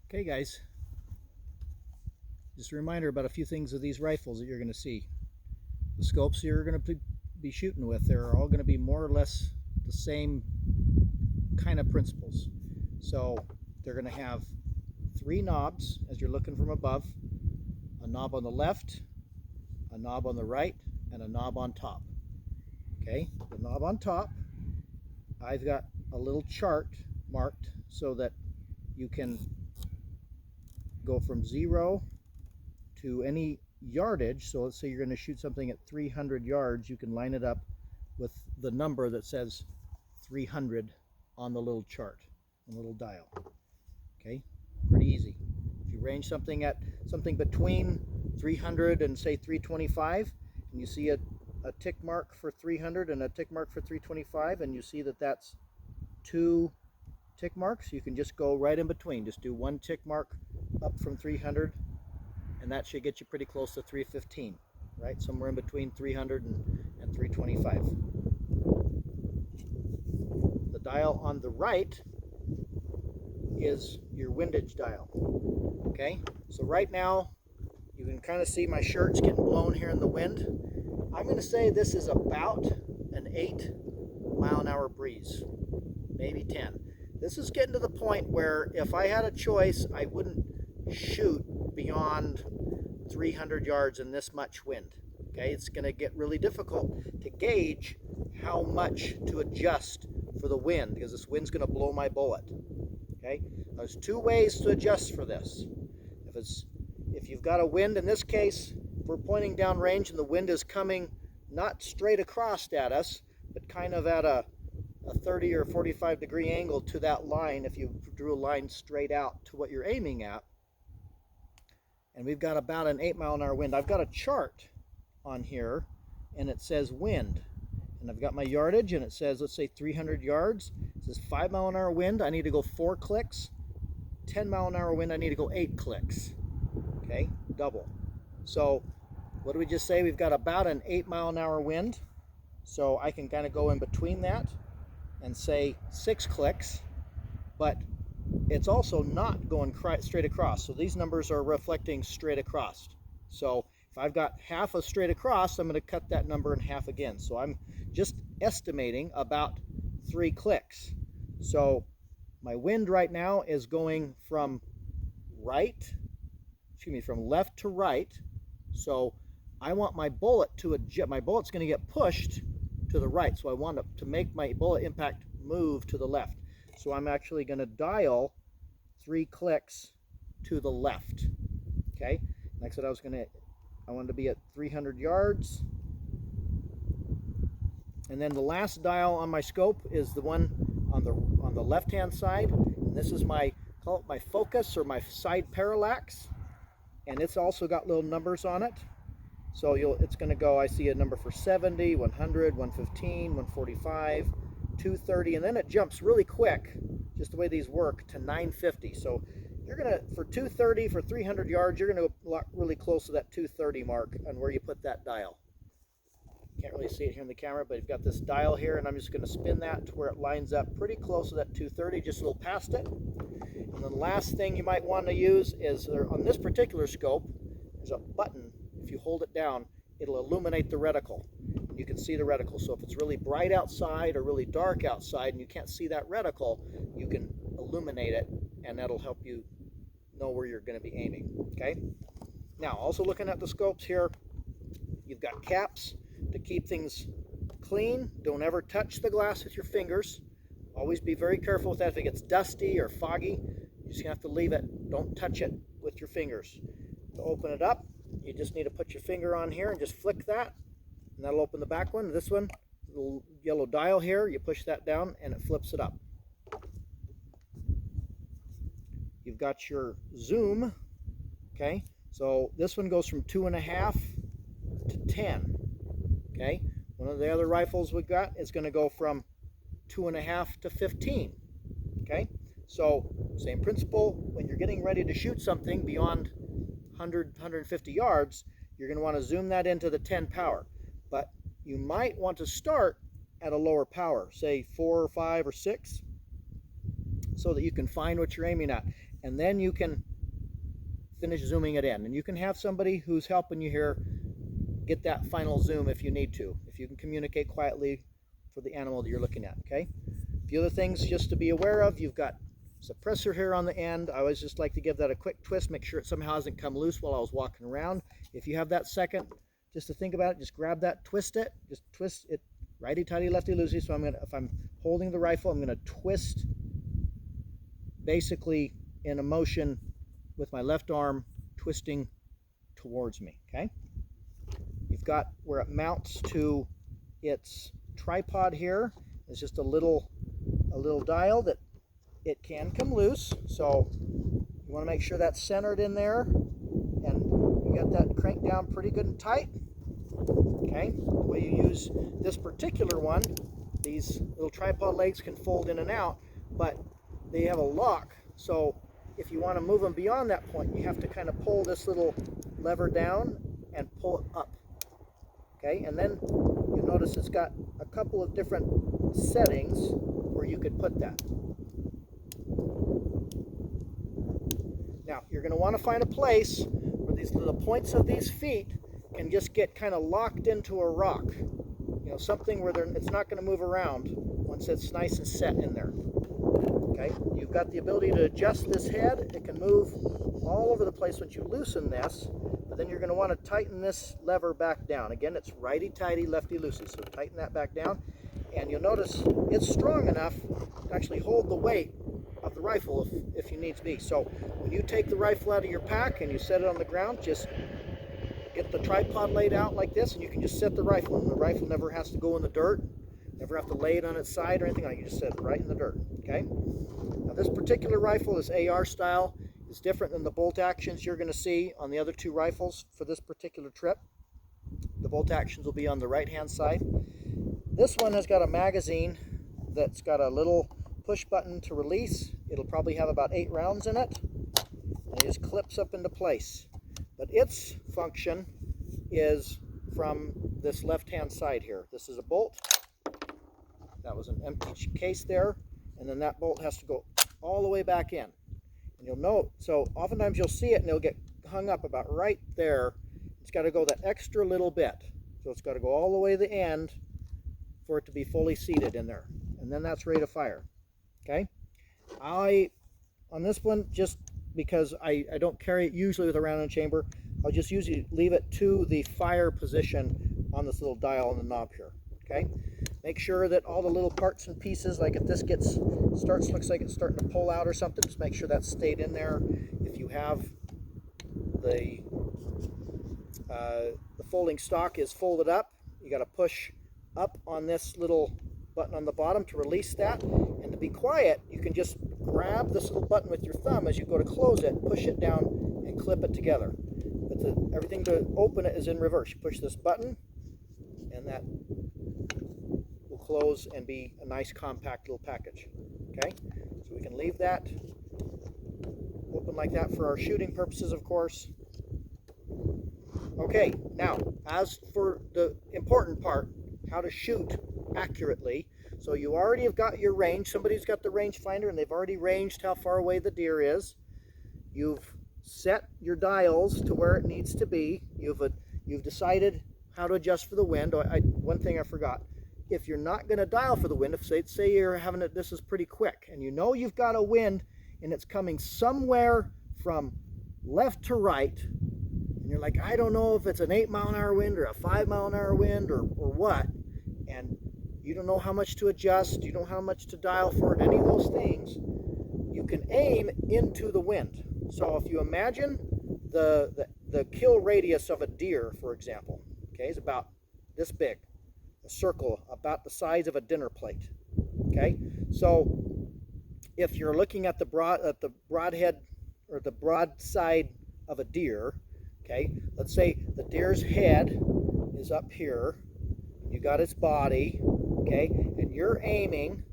Okay guys, just a reminder about a few things of these rifles that you're going to see. The scopes you're going to be shooting with, they're all going to be more or less the same kind of principles. So they're going to have three knobs as you're looking from above, a knob on the left, a knob on the right, and a knob on top. Okay, the knob on top, I've got a little chart marked so that you can go from 0 to any yardage. So let's say you're going to shoot something at 300 yards, you can line it up with the number that says 300 on the little chart, the little dial. Okay, pretty easy. If you range something at something between 300 and say 325, and you see a tick mark for 300 and a tick mark for 325, and you see that that's two tick marks, you can just go right in between. Just do one tick mark up from 300, and that should get you pretty close to 315, right? Somewhere in between 300 and 325. The dial on the right is your windage dial. Okay, so right now you can kind of see my shirt's getting blown here in the wind. I'm going to say this is about an 8-mile-an-hour breeze, maybe 10. This is getting to the point where if I had a choice, I wouldn't shoot beyond 300 yards in this much wind. Okay, it's going to get really difficult to gauge how much to adjust for the wind, because this wind's going to blow my bullet. Okay, there's two ways to adjust for this. If you've got a wind, in this case, if we're pointing down range and the wind is coming not straight across at us, but kind of at a 30 or 45 degree angle to that line, if you drew a line straight out to what you're aiming at, and we've got about an 8-mile-an-hour wind. I've got a chart on here and it says wind, and I've got my yardage and it says, let's say 300 yards. It says 5-mile-an-hour wind, I need to go 4 clicks. 10-mile-an-hour wind, I need to go 8 clicks. Okay, double. So what do we just say? We've got about an 8-mile-an-hour wind, so I can kind of go in between that and say 6 clicks, but it's also not going straight across. So these numbers are reflecting straight across. So if I've got half a straight across, I'm going to cut that number in half again. So I'm just estimating about 3 clicks. So my wind right now is going from from left to right. So I want my bullet to adjust. My bullet's going to get pushed to the right. So I want to make my bullet impact move to the left. So I'm actually going to dial 3 clicks to the left. Okay, next I wanted to be at 300 yards. And then the last dial on my scope is the one on the left hand side, and this is call it my focus or my side parallax, and it's also got little numbers on it. So it's going to go, I see a number for 70, 100, 115, 145, 230, and then it jumps really quick, just the way these work, to 950. So you're going to, for 230, for 300 yards, you're going to go really close to that 230 mark on where you put that dial. Can't really see it here in the camera, but you've got this dial here, and I'm just going to spin that to where it lines up pretty close to that 230, just a little past it. And then the last thing you might want to use is, on this particular scope, there's a button. If you hold it down, it'll illuminate the reticle. You can see the reticle. So if it's really bright outside or really dark outside and you can't see that reticle, you can illuminate it, and that'll help you know where you're going to be aiming. Okay. Now, also looking at the scopes here, you've got caps to keep things clean. Don't ever touch the glass with your fingers. Always be very careful with that. If it gets dusty or foggy, you just have to leave it. Don't touch it with your fingers. To open it up, you just need to put your finger on here and just flick that, and that'll open the back one. This one, little yellow dial here, you push that down and it flips it up. You've got your zoom. Okay, so this one goes from 2.5 to 10. Okay, one of the other rifles we've got is going to go from 2.5 to 15. Okay, so same principle. When you're getting ready to shoot something beyond 100, 150 yards, you're going to want to zoom that into the 10 power. But you might want to start at a lower power, say 4 or 5 or 6, so that you can find what you're aiming at. and then you can finish zooming it in. And you can have somebody who's helping you here get that final zoom if you need to, if you can communicate quietly for the animal that you're looking at, okay? A few other things just to be aware of: you've got suppressor here on the end. I always just like to give that a quick twist, make sure it somehow hasn't come loose while I was walking around. If you have that second, just to think about it, just grab that, twist it, just twist it righty-tighty, lefty-loosey. So if I'm holding the rifle, I'm gonna twist basically in a motion with my left arm twisting towards me, okay? You've got where it mounts to its tripod here. It's just a little dial that it can come loose. So you want to make sure that's centered in there, and you got that cranked down pretty good and tight. Okay, the way you use this particular one, these little tripod legs can fold in and out, but they have a lock. So if you want to move them beyond that point, you have to kind of pull this little lever down and pull it up. Okay, and then you'll notice it's got a couple of different settings where you could put that. Now, you're going to want to find a place where these little points of these feet can just get kind of locked into a rock. You know, something where it's not going to move around once it's nice and set in there. Okay, you've got the ability to adjust this head. It can move all over the place once you loosen this, but then you're going to want to tighten this lever back down. Again, it's righty-tighty, lefty-loosey, so tighten that back down, and you'll notice it's strong enough to actually hold the weight of the rifle if you need to be. So when you take the rifle out of your pack and you set it on the ground, just get the tripod laid out like this, and you can just set the rifle, and the rifle never has to go in the dirt, never have to lay it on its side or anything like that. You just set it right in the dirt, okay? Now this particular rifle, this AR style, is different than the bolt actions you're going to see on the other two rifles for this particular trip. The bolt actions will be on the right hand side. This one has got a magazine that's got a little push button to release. It'll probably have about 8 rounds in it, and it just clips up into place. But its function is from this left hand side here. This is a bolt. That was an empty case there, and then that bolt has to go all the way back in. And you'll note, so oftentimes you'll see it and it'll get hung up about right there. It's got to go that extra little bit. So it's got to go all the way to the end for it to be fully seated in there. And then that's ready to fire. Okay? On this one, just because I don't carry it usually with a round and chamber, I'll just usually leave it to the fire position on this little dial on the knob here. Okay? Make sure that all the little parts and pieces, like if this looks like it's starting to pull out or something, just make sure that's stayed in there. If you have the folding stock is folded up, you got to push up on this little button on the bottom to release that. And to be quiet, you can just grab this little button with your thumb as you go to close it, push it down, and clip it together. But everything to open it is in reverse. You push this button, and that will close and be a nice compact little package. Okay, so we can leave that open like that for our shooting purposes, of course. Okay, now as for the important part, how to shoot accurately. So you already have got your range. Somebody's got the rangefinder and they've already ranged how far away the deer is. You've set your dials to where it needs to be. You've decided how to adjust for the wind. One thing I forgot. If you're not going to dial for the wind, if say you're having it, this is pretty quick, and you know you've got a wind and it's coming somewhere from left to right, and you're like, I don't know if it's an 8-mile-an-hour wind or a 5-mile-an-hour wind or what, and you don't know how much to adjust, you don't know how much to dial for it, any of those things, you can aim into the wind. So if you imagine the kill radius of a deer, for example, okay, is about this big, a circle about the size of a dinner plate. Okay, so if you're looking at the broadhead or the broadside of a deer, okay, let's say the deer's head is up here, you got its body, okay, and you're aiming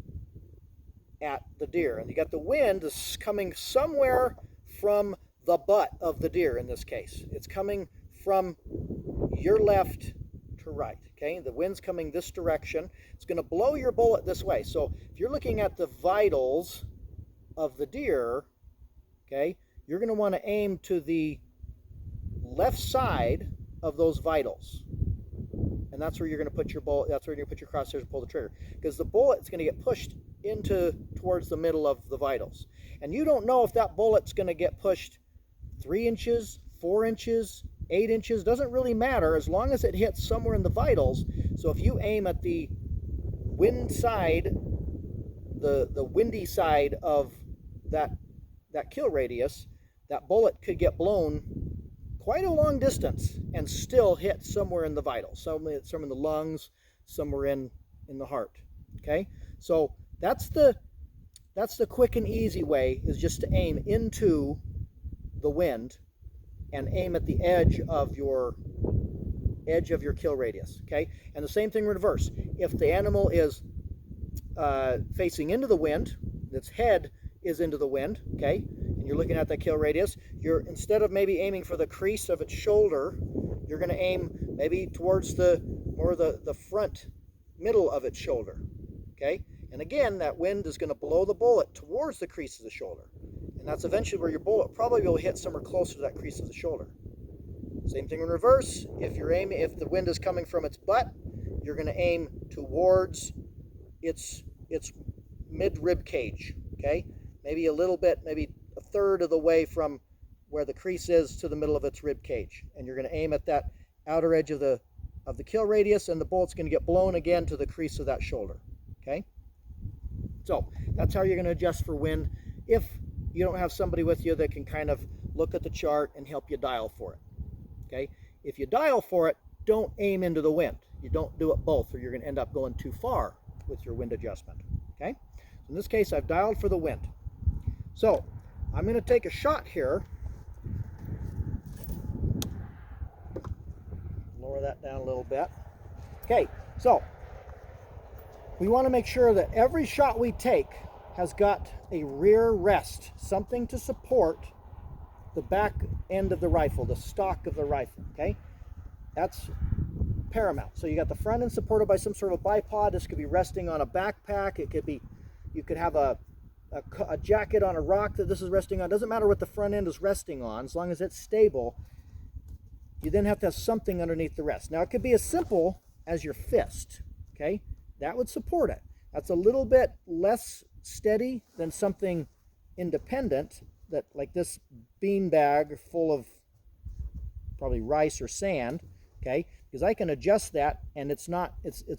at the deer, and you got the wind is coming somewhere from the butt of the deer. In this case, it's coming from your left to right. Okay, the wind's coming this direction. It's going to blow your bullet this way. So if you're looking at the vitals of the deer, okay, you're going to want to aim to the left side of those vitals. And that's where you're going to put your bullet, that's where you're going to put your crosshairs and pull the trigger. Because the bullet's going to get pushed towards the middle of the vitals. And you don't know if that bullet's going to get pushed 3 inches, 4 inches, 8 inches, doesn't really matter as long as it hits somewhere in the vitals. So if you aim at the wind side, the windy side of that kill radius, that bullet could get blown quite a long distance and still hit somewhere in the vitals, some in the lungs, somewhere in the heart. Okay, so that's the quick and easy way, is just to aim into the wind and aim at the edge of your kill radius. Okay, and the same thing in reverse. If the animal is facing into the wind, its head is into the wind, okay, and you're looking at that kill radius, instead of maybe aiming for the crease of its shoulder, you're going to aim maybe towards the front middle of its shoulder. Okay, and again, that wind is going to blow the bullet towards the crease of the shoulder, and that's eventually where your bullet probably will hit somewhere closer to that crease of the shoulder. Same thing in reverse. If the wind is coming from its butt, you're going to aim towards its mid rib cage. Okay, maybe a little bit, maybe a third of the way from where the crease is to the middle of its rib cage, and you're going to aim at that outer edge of the kill radius, and the bullet's going to get blown again to the crease of that shoulder. Okay, so that's how you're going to adjust for wind if you don't have somebody with you that can kind of look at the chart and help you dial for it. Okay, if you dial for it, don't aim into the wind. You don't do it both, or you're going to end up going too far with your wind adjustment. Okay, so in this case, I've dialed for the wind. So I'm going to take a shot here. Lower that down a little bit. Okay, so we want to make sure that every shot we take has got a rear rest, something to support the back end of the rifle, the stock of the rifle. Okay, that's paramount. So you got the front end supported by some sort of bipod. This could be resting on a backpack. It could be, you could have a jacket on a rock that this is resting on. Doesn't matter what the front end is resting on, as long as it's stable. You then have to have something underneath the rest. Now it could be as simple as your fist. Okay, that would support it. That's a little bit less steady than something independent, that like this bean bag full of probably rice or sand. Okay, because I can adjust that, and it's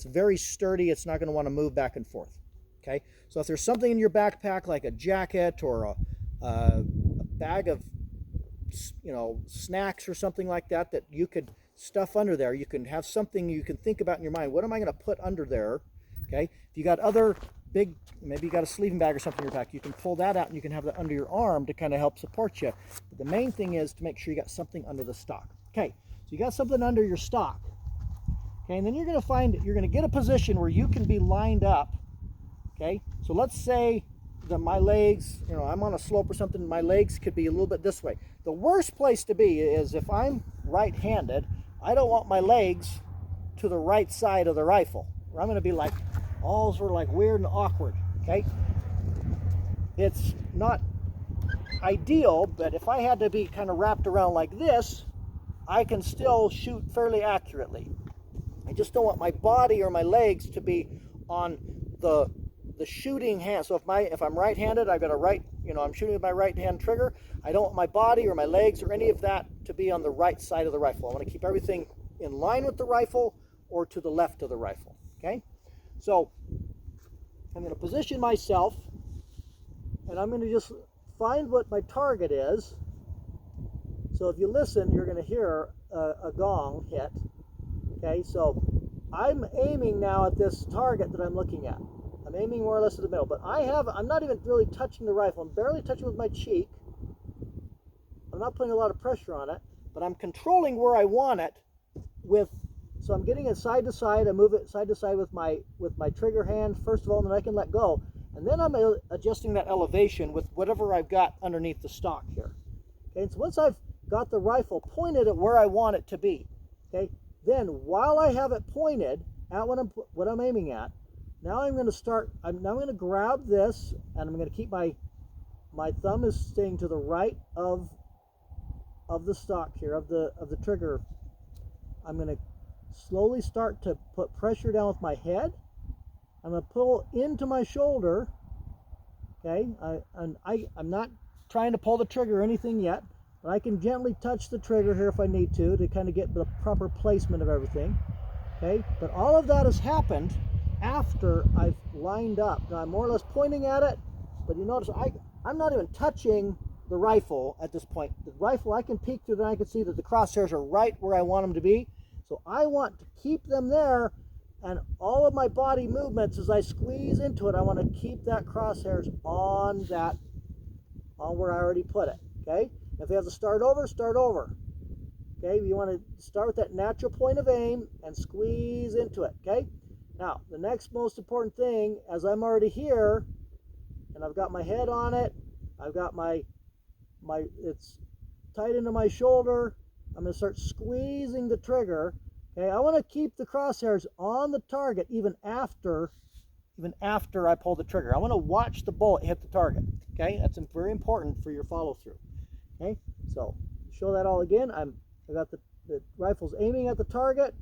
very sturdy. It's not going to want to move back and forth. Okay, so if there's something in your backpack like a jacket or a bag of snacks or something like that that you could stuff under there, you can have something you can think about in your mind. What am I going to put under there? Okay, if you got other big, maybe you got a sleeping bag or something in your back, you can pull that out and you can have that under your arm to kind of help support you. But the main thing is to make sure you got something under the stock. Okay, so you got something under your stock. Okay, and then you're going to get a position where you can be lined up. Okay, so let's say that my legs, I'm on a slope or something, my legs could be a little bit this way. The worst place to be is if I'm right-handed, I don't want my legs to the right side of the rifle, where I'm going to be like all sort of like weird and awkward. Okay, it's not ideal, but if I had to be kind of wrapped around like this, I can still shoot fairly accurately. I just don't want my body or my legs to be on the shooting hand. So if I'm right-handed, I've got I'm shooting with my right hand trigger. I don't want my body or my legs or any of that to be on the right side of the rifle. I want to keep everything in line with the rifle or to the left of the rifle. Okay, so I'm going to position myself, and I'm going to just find what my target is. So if you listen, you're going to hear a gong hit. Okay, so I'm aiming now at this target that I'm looking at. I'm aiming more or less at the middle, but I'm not even really touching the rifle. I'm barely touching with my cheek. I'm not putting a lot of pressure on it, but I'm controlling where I want it so I'm getting it side to side. I move it side to side with my trigger hand first of all, and then I can let go. And then I'm adjusting that elevation with whatever I've got underneath the stock here. Okay, and so once I've got the rifle pointed at where I want it to be, okay, then while I have it pointed at what I'm aiming at, now I'm going to grab this, and I'm going to keep my my thumb is staying to the right of the stock here, of the trigger. I'm going to slowly start to put pressure down with my head. I'm going to pull into my shoulder. Okay, I'm not trying to pull the trigger or anything yet, but I can gently touch the trigger here if I need to kind of get the proper placement of everything. Okay, but all of that has happened after I've lined up. Now I'm more or less pointing at it, but you notice I'm not even touching the rifle at this point. The rifle, I can peek through and I can see that the crosshairs are right where I want them to be. So I want to keep them there, and all of my body movements as I squeeze into it, I want to keep that crosshairs on where I already put it. Okay, if you have to start over, start over. Okay, you want to start with that natural point of aim and squeeze into it. Okay, now the next most important thing, as I'm already here and I've got my head on it, I've got my it's tight into my shoulder, I'm going to start squeezing the trigger. Okay, I want to keep the crosshairs on the target even after I pull the trigger. I want to watch the bullet hit the target. Okay, that's very important for your follow through. Okay, so show that all again. I got the rifle's aiming at the target,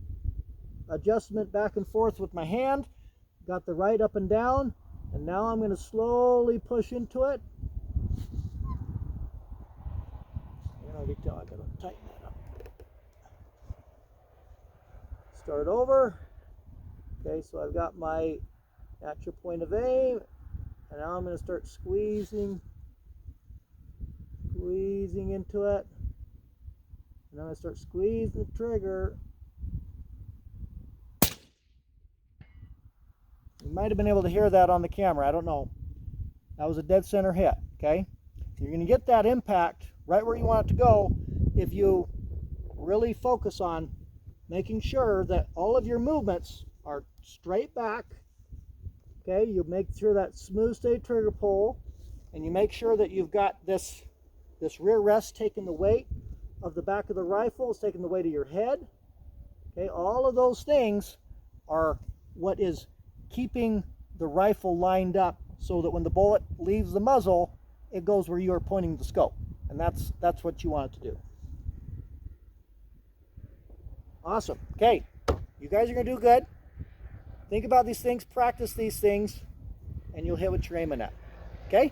adjustment back and forth with my hand, got the right up and down, and now I'm going to slowly push into it. I can tell I got to tighten that up. Start over. Okay, so I've got my natural point of aim, and now I'm going to start squeezing into it. And I'm going to start squeezing the trigger. You might have been able to hear that on the camera. I don't know. That was a dead center hit. Okay, you're going to get that impact right where you want it to go if you really focus on making sure that all of your movements are straight back. Okay, you make sure that smooth stay trigger pull, and you make sure that you've got this rear rest taking the weight of the back of the rifle, it's taking the weight of your head. Okay, all of those things are what is keeping the rifle lined up so that when the bullet leaves the muzzle, it goes where you are pointing the scope. And that's what you want it to do. Awesome. Okay, you guys are going to do good. Think about these things, practice these things, and you'll hit what you're aiming at. Okay?